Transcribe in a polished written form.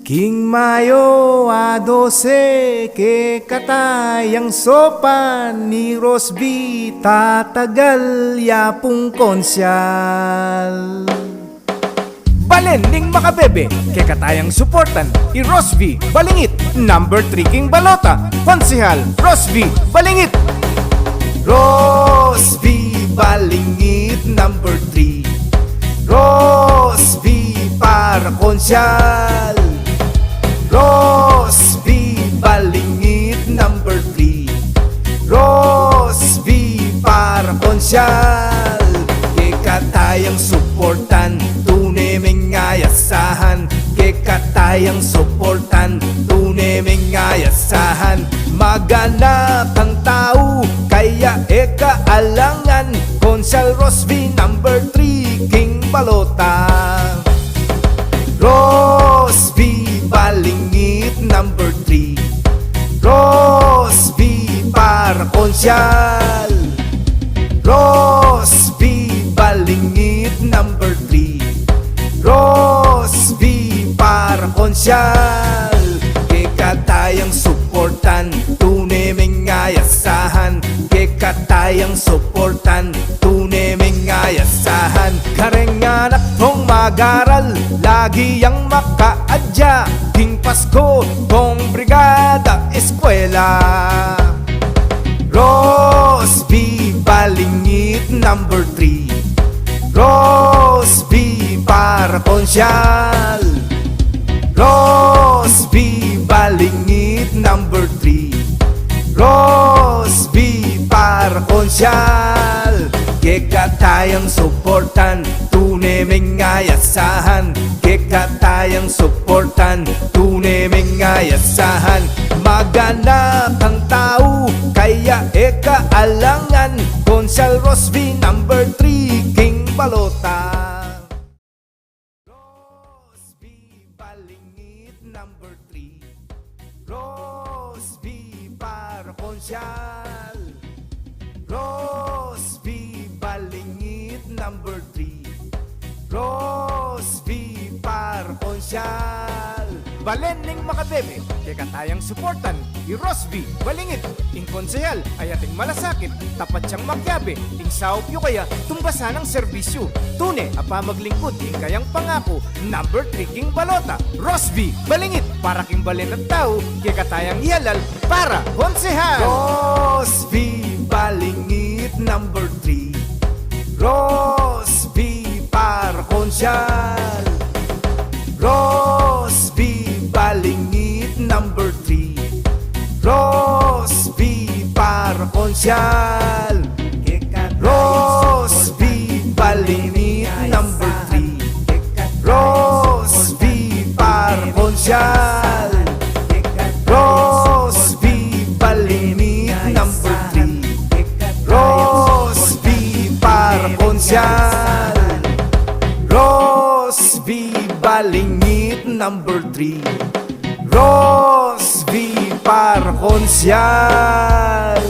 King Mayo a 12 ke katayang sopan ni Rosby tatagal yapong konsyal. Balending makabebe ke katayang suportan i Rosby Balingit number 3 King Balota konsehal Rosby Balingit. Rosby Balingit number 3 Rosby para konsyal. Rosby Balingit number 3 Rosby para konsyal. Kekatayang suportan tunay mengayasahan. Kekatayang suportan tunay mengayasahan. Maganap ang tao kaya kaalangan. Konsyal Rosby number 3 King Balota. Rosby Balingit number 3 Rosby para konsyal. Rosby Balingit number 3 Rosby para konsyal. Kekatayang suportan tunay mengayasahan. Kekatayang suportan tunay mengayasahan. Karenganak tong magaral lagi yang makaadya. King Pasko tong brigada eskwela. Rosby Balingit number 3 Rosby para konsyal. Rosby Balingit number 3 Rosby para konsyal. Kekatayang suportan tunay mengayasahan. Kekatayang suportan tunay mengayasahan. Maganap ang tao kaya kaalangan. Konsyal Rosby number 3 King Balota. Rosby Balingit number 3 Rosby para konsyal. Rosby Balingit number 3 Rosby para konsyal. Balending makabebe kekatayang suportan i Rosby Balingit. Ing konsehal ay ating malasakit tapat siyang magyabe. Ing saop yu kaya tumbasan ng serbisyo. Tune apa maglingkod ing kayang pangako. Number 3 King Balota Rosby Balingit para king balen at tao kekatayang ihalal para konsehal. Rosby Balingit number 3 Rosby para konsyal. Rosby Balingit number 3 Rosby para konsyal. Rosby Balingit number 3 Rosby para konsyal. Rosby Balingit number 3 Rosby para konsyal. Rosby Balingit number 3 Rosby para konsyal.